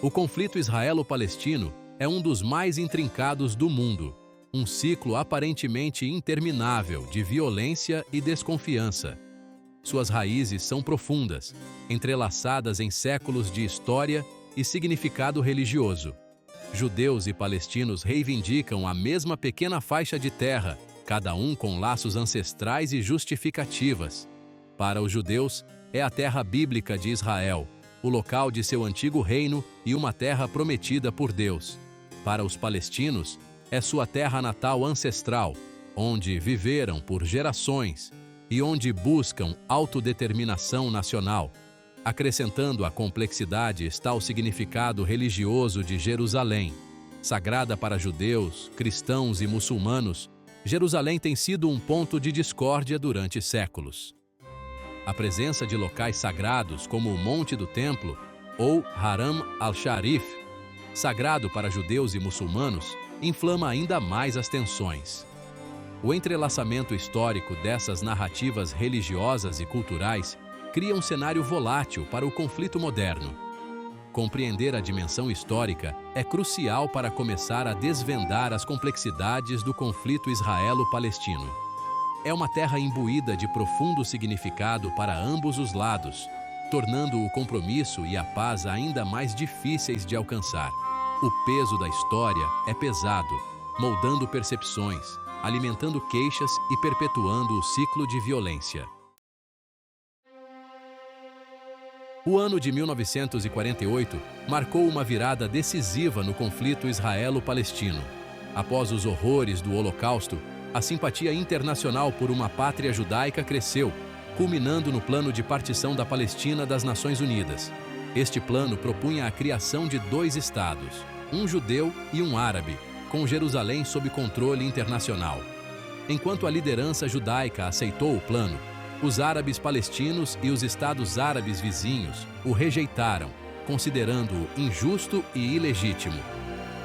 O conflito israelo-palestino é um dos mais intrincados do mundo, um ciclo aparentemente interminável de violência e desconfiança. Suas raízes são profundas, entrelaçadas em séculos de história e significado religioso. Judeus e palestinos reivindicam a mesma pequena faixa de terra, cada um com laços ancestrais e justificativas. Para os judeus, é a terra bíblica de Israel, o local de seu antigo reino e uma terra prometida por Deus. Para os palestinos, é sua terra natal ancestral, onde viveram por gerações e onde buscam autodeterminação nacional. Acrescentando a complexidade está o significado religioso de Jerusalém. Sagrada para judeus, cristãos e muçulmanos, Jerusalém tem sido um ponto de discórdia durante séculos. A presença de locais sagrados como o Monte do Templo ou Haram al-Sharif, sagrado para judeus e muçulmanos, inflama ainda mais as tensões. O entrelaçamento histórico dessas narrativas religiosas e culturais cria um cenário volátil para o conflito moderno. Compreender a dimensão histórica é crucial para começar a desvendar as complexidades do conflito israelo-palestino. É uma terra imbuída de profundo significado para ambos os lados, tornando o compromisso e a paz ainda mais difíceis de alcançar. O peso da história é pesado, moldando percepções, alimentando queixas e perpetuando o ciclo de violência. O ano de 1948 marcou uma virada decisiva no conflito israelo-palestino. Após os horrores do Holocausto, a simpatia internacional por uma pátria judaica cresceu, culminando no plano de partição da Palestina das Nações Unidas. Este plano propunha a criação de 2 estados, um judeu e um árabe, com Jerusalém sob controle internacional. Enquanto a liderança judaica aceitou o plano, os árabes palestinos e os estados árabes vizinhos o rejeitaram, considerando-o injusto e ilegítimo.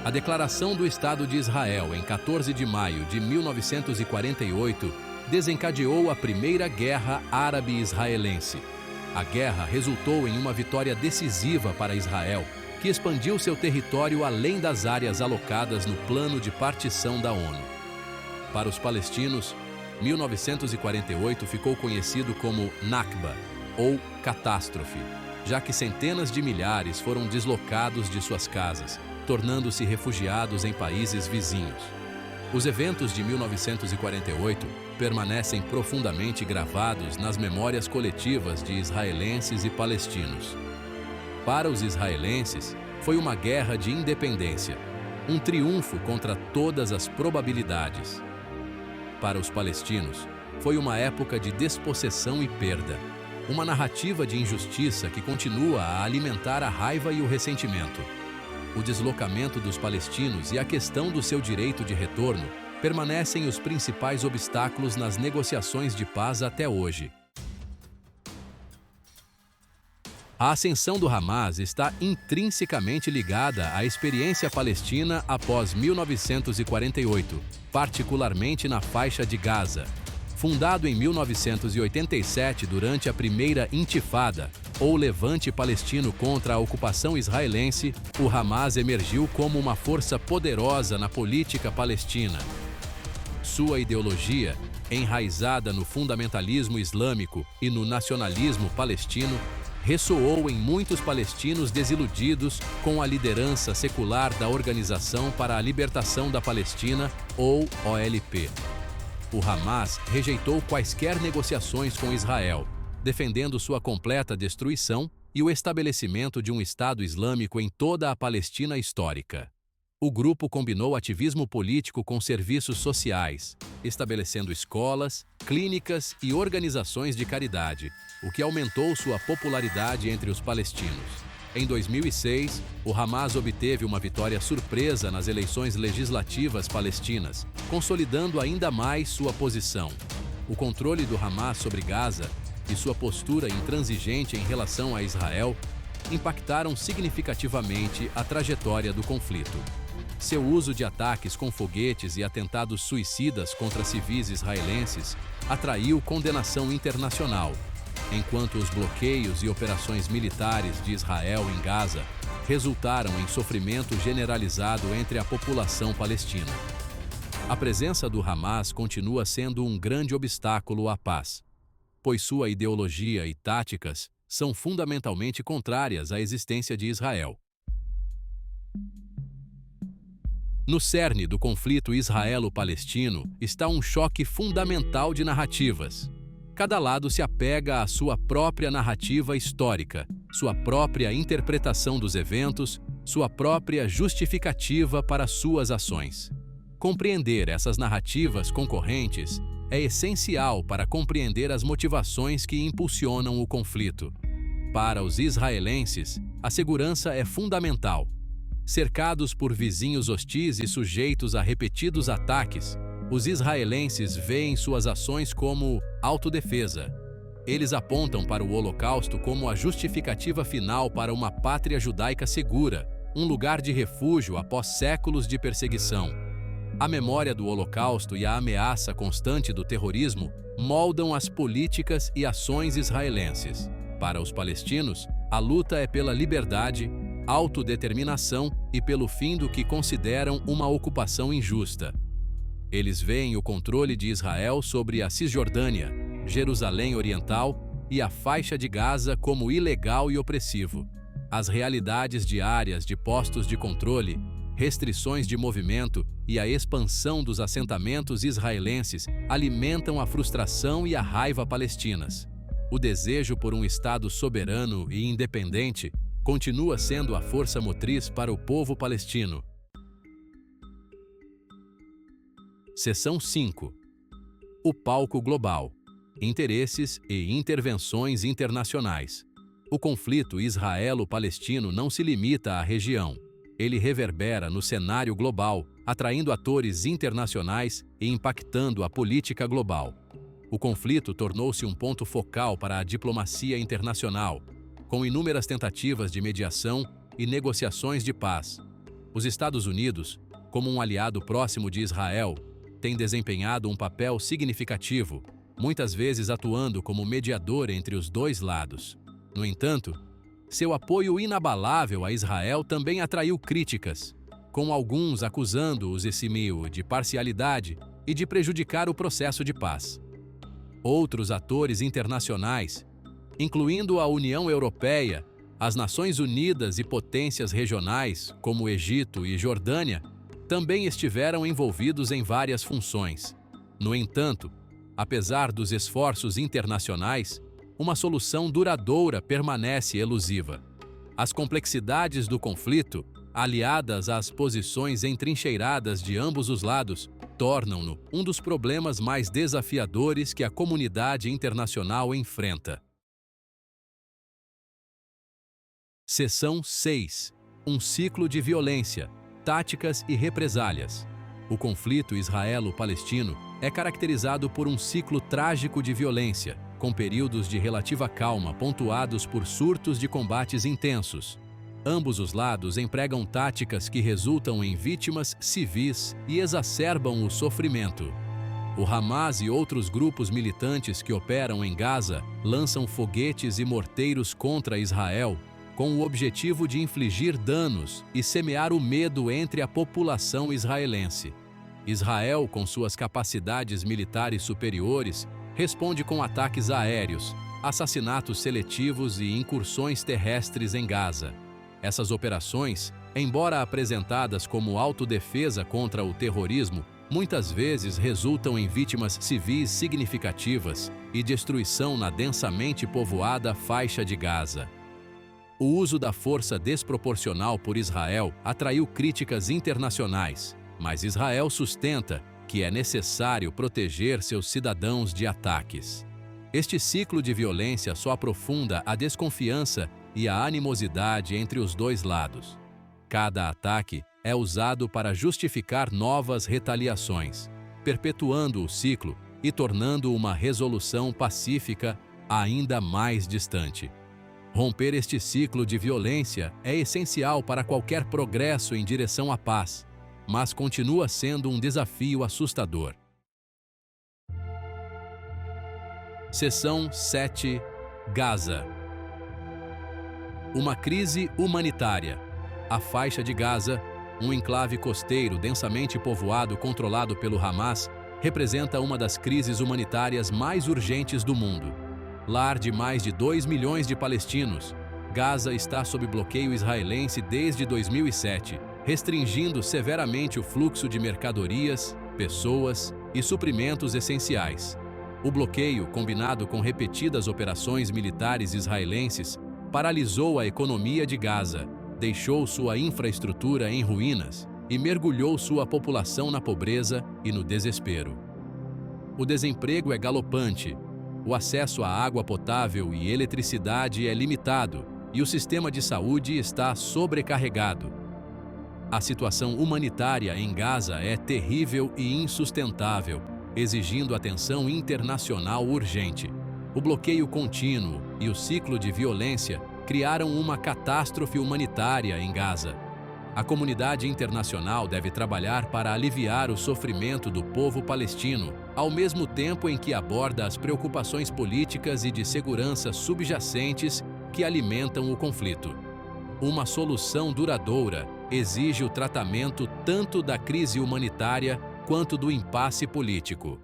A declaração do Estado de Israel em 14 de maio de 1948 desencadeou a Primeira Guerra Árabe-Israelense. A guerra resultou em uma vitória decisiva para Israel, que expandiu seu território além das áreas alocadas no plano de partição da ONU. Para os palestinos, 1948 ficou conhecido como Nakba, ou catástrofe, já que centenas de milhares foram deslocados de suas casas, tornando-se refugiados em países vizinhos. Os eventos de 1948 permanecem profundamente gravados nas memórias coletivas de israelenses e palestinos. Para os israelenses, foi uma guerra de independência, um triunfo contra todas as probabilidades. Para os palestinos, foi uma época de despossessão e perda, uma narrativa de injustiça que continua a alimentar a raiva e o ressentimento. O deslocamento dos palestinos e a questão do seu direito de retorno permanecem os principais obstáculos nas negociações de paz até hoje. A ascensão do Hamas está intrinsecamente ligada à experiência palestina após 1948, particularmente na faixa de Gaza. Fundado em 1987 durante a primeira Intifada, ou Levante Palestino contra a ocupação israelense, o Hamas emergiu como uma força poderosa na política palestina. Sua ideologia, enraizada no fundamentalismo islâmico e no nacionalismo palestino, ressoou em muitos palestinos desiludidos com a liderança secular da Organização para a Libertação da Palestina, ou OLP. O Hamas rejeitou quaisquer negociações com Israel, defendendo sua completa destruição e o estabelecimento de um Estado Islâmico em toda a Palestina histórica. O grupo combinou ativismo político com serviços sociais, estabelecendo escolas, clínicas e organizações de caridade, o que aumentou sua popularidade entre os palestinos. Em 2006, o Hamas obteve uma vitória surpresa nas eleições legislativas palestinas, consolidando ainda mais sua posição. O controle do Hamas sobre Gaza e sua postura intransigente em relação a Israel impactaram significativamente a trajetória do conflito. Seu uso de ataques com foguetes e atentados suicidas contra civis israelenses atraiu condenação internacional, enquanto os bloqueios e operações militares de Israel em Gaza resultaram em sofrimento generalizado entre a população palestina. A presença do Hamas continua sendo um grande obstáculo à paz, pois sua ideologia e táticas são fundamentalmente contrárias à existência de Israel. No cerne do conflito israelo-palestino está um choque fundamental de narrativas. Cada lado se apega à sua própria narrativa histórica, sua própria interpretação dos eventos, sua própria justificativa para suas ações. Compreender essas narrativas concorrentes é essencial para compreender as motivações que impulsionam o conflito. Para os israelenses, a segurança é fundamental. Cercados por vizinhos hostis e sujeitos a repetidos ataques, os israelenses veem suas ações como autodefesa. Eles apontam para o Holocausto como a justificativa final para uma pátria judaica segura, um lugar de refúgio após séculos de perseguição. A memória do Holocausto e a ameaça constante do terrorismo moldam as políticas e ações israelenses. Para os palestinos, a luta é pela liberdade, autodeterminação e pelo fim do que consideram uma ocupação injusta. Eles veem o controle de Israel sobre a Cisjordânia, Jerusalém Oriental e a faixa de Gaza como ilegal e opressivo. As realidades diárias de postos de controle, restrições de movimento e a expansão dos assentamentos israelenses alimentam a frustração e a raiva palestinas. O desejo por um Estado soberano e independente continua sendo a força motriz para o povo palestino. Seção 5. O palco global. Interesses e intervenções internacionais. O conflito israelo-palestino não se limita à região. Ele reverbera no cenário global, atraindo atores internacionais e impactando a política global. O conflito tornou-se um ponto focal para a diplomacia internacional, com inúmeras tentativas de mediação e negociações de paz. Os Estados Unidos, como um aliado próximo de Israel, têm desempenhado um papel significativo, muitas vezes atuando como mediador entre os dois lados. No entanto, seu apoio inabalável a Israel também atraiu críticas, com alguns acusando-os de parcialidade e de prejudicar o processo de paz. Outros atores internacionais, incluindo a União Europeia, as Nações Unidas e potências regionais, como o Egito e Jordânia, também estiveram envolvidos em várias funções. No entanto, apesar dos esforços internacionais, uma solução duradoura permanece elusiva. As complexidades do conflito, aliadas às posições entrincheiradas de ambos os lados, tornam-no um dos problemas mais desafiadores que a comunidade internacional enfrenta. Seção 6. Um ciclo de violência, táticas e represálias. O conflito israelo-palestino é caracterizado por um ciclo trágico de violência, com períodos de relativa calma pontuados por surtos de combates intensos. Ambos os lados empregam táticas que resultam em vítimas civis e exacerbam o sofrimento. O Hamas e outros grupos militantes que operam em Gaza lançam foguetes e morteiros contra Israel, com o objetivo de infligir danos e semear o medo entre a população israelense. Israel, com suas capacidades militares superiores, responde com ataques aéreos, assassinatos seletivos e incursões terrestres em Gaza. Essas operações, embora apresentadas como autodefesa contra o terrorismo, muitas vezes resultam em vítimas civis significativas e destruição na densamente povoada faixa de Gaza. O uso da força desproporcional por Israel atraiu críticas internacionais, mas Israel sustenta que é necessário proteger seus cidadãos de ataques. Este ciclo de violência só aprofunda a desconfiança e a animosidade entre os dois lados. Cada ataque é usado para justificar novas retaliações, perpetuando o ciclo e tornando uma resolução pacífica ainda mais distante. Romper este ciclo de violência é essencial para qualquer progresso em direção à paz, mas continua sendo um desafio assustador. Seção 7. Gaza. Uma crise humanitária. A faixa de Gaza, um enclave costeiro densamente povoado controlado pelo Hamas, representa uma das crises humanitárias mais urgentes do mundo. Lar de mais de 2 milhões de palestinos, Gaza está sob bloqueio israelense desde 2007, restringindo severamente o fluxo de mercadorias, pessoas e suprimentos essenciais. O bloqueio, combinado com repetidas operações militares israelenses, paralisou a economia de Gaza, deixou sua infraestrutura em ruínas e mergulhou sua população na pobreza e no desespero. O desemprego é galopante, o acesso à água potável e eletricidade é limitado e o sistema de saúde está sobrecarregado. A situação humanitária em Gaza é terrível e insustentável, exigindo atenção internacional urgente. O bloqueio contínuo e o ciclo de violência criaram uma catástrofe humanitária em Gaza. A comunidade internacional deve trabalhar para aliviar o sofrimento do povo palestino, ao mesmo tempo em que aborda as preocupações políticas e de segurança subjacentes que alimentam o conflito. Uma solução duradoura exige o tratamento tanto da crise humanitária quanto do impasse político.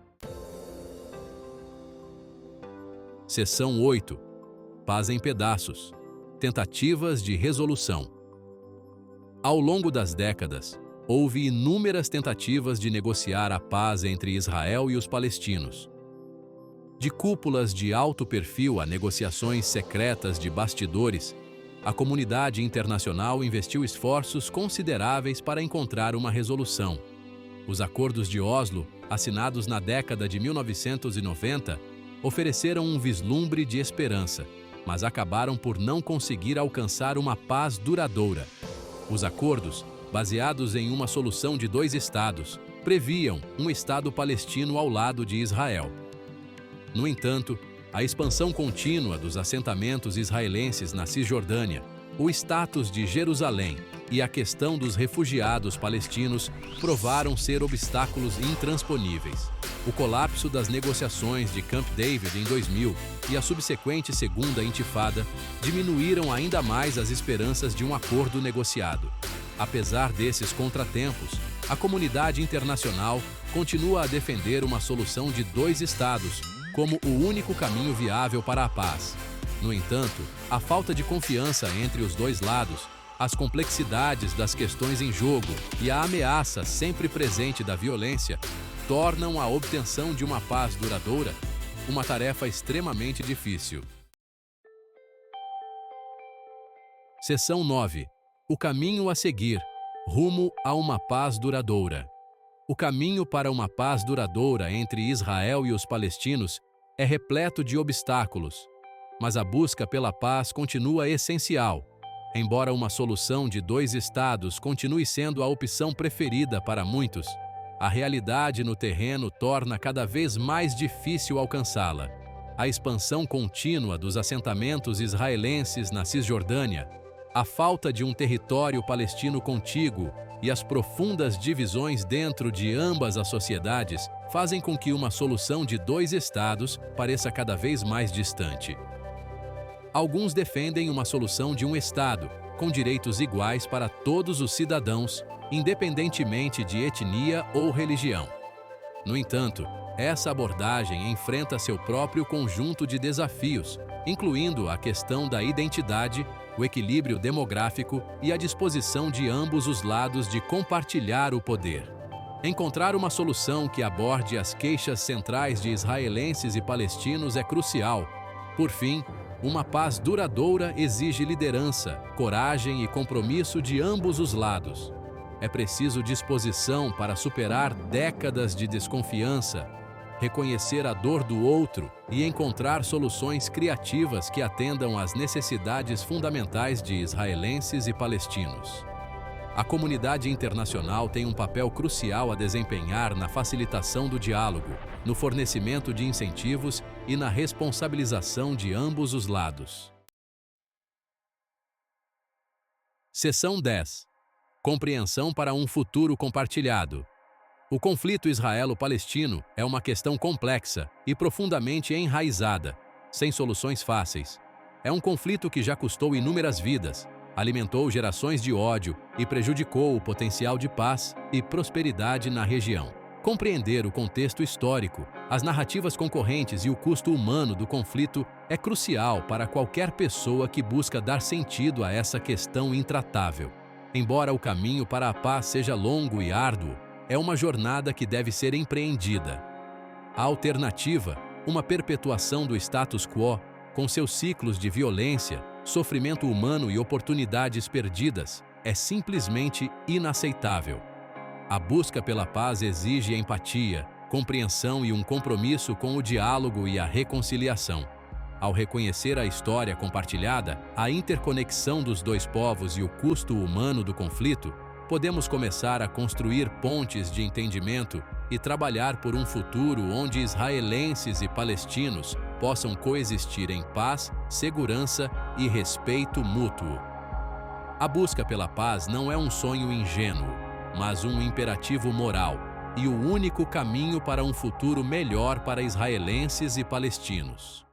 Seção 8. Paz em pedaços. Tentativas de resolução. Ao longo das décadas, houve inúmeras tentativas de negociar a paz entre Israel e os palestinos. De cúpulas de alto perfil a negociações secretas de bastidores, a comunidade internacional investiu esforços consideráveis para encontrar uma resolução. Os acordos de Oslo, assinados na década de 1990, ofereceram um vislumbre de esperança, mas acabaram por não conseguir alcançar uma paz duradoura. Os acordos, baseados em uma solução de 2 estados, previam um Estado palestino ao lado de Israel. No entanto, a expansão contínua dos assentamentos israelenses na Cisjordânia, o status de Jerusalém e a questão dos refugiados palestinos provaram ser obstáculos intransponíveis. O colapso das negociações de Camp David em 2000 e a subsequente Segunda Intifada diminuíram ainda mais as esperanças de um acordo negociado. Apesar desses contratempos, a comunidade internacional continua a defender uma solução de 2 estados como o único caminho viável para a paz. No entanto, a falta de confiança entre os 2 lados, as complexidades das questões em jogo e a ameaça sempre presente da violência tornam a obtenção de uma paz duradoura uma tarefa extremamente difícil. Seção 9. O caminho a seguir, rumo a uma paz duradoura. O caminho para uma paz duradoura entre Israel e os palestinos é repleto de obstáculos, mas a busca pela paz continua essencial. Embora uma solução de 2 estados continue sendo a opção preferida para muitos, a realidade no terreno torna cada vez mais difícil alcançá-la. A expansão contínua dos assentamentos israelenses na Cisjordânia, a falta de um território palestino contíguo e as profundas divisões dentro de ambas as sociedades fazem com que uma solução de 2 estados pareça cada vez mais distante. Alguns defendem uma solução de um estado, com direitos iguais para todos os cidadãos, independentemente de etnia ou religião. No entanto, essa abordagem enfrenta seu próprio conjunto de desafios, incluindo a questão da identidade, o equilíbrio demográfico e a disposição de ambos os lados de compartilhar o poder. Encontrar uma solução que aborde as queixas centrais de israelenses e palestinos é crucial. Por fim, uma paz duradoura exige liderança, coragem e compromisso de ambos os lados. É preciso disposição para superar décadas de desconfiança, reconhecer a dor do outro e encontrar soluções criativas que atendam às necessidades fundamentais de israelenses e palestinos. A comunidade internacional tem um papel crucial a desempenhar na facilitação do diálogo, no fornecimento de incentivos e na responsabilização de ambos os lados. Seção 10. Compreensão para um futuro compartilhado. O conflito israelo-palestino é uma questão complexa e profundamente enraizada. sem soluções fáceis. É um conflito que já custou inúmeras vidas, alimentou gerações de ódio e prejudicou o potencial de paz e prosperidade na região. Compreender o contexto histórico, as narrativas concorrentes e o custo humano do conflito é crucial para qualquer pessoa que busca dar sentido a essa questão intratável. Embora o caminho para a paz seja longo e árduo, é uma jornada que deve ser empreendida. A alternativa, uma perpetuação do status quo, com seus ciclos de violência, sofrimento humano e oportunidades perdidas, é simplesmente inaceitável. A busca pela paz exige empatia, compreensão e um compromisso com o diálogo e a reconciliação. Ao reconhecer a história compartilhada, a interconexão dos dois povos e o custo humano do conflito, podemos começar a construir pontes de entendimento e trabalhar por um futuro onde israelenses e palestinos possam coexistir em paz, segurança e respeito mútuo. A busca pela paz não é um sonho ingênuo, mas um imperativo moral e o único caminho para um futuro melhor para israelenses e palestinos.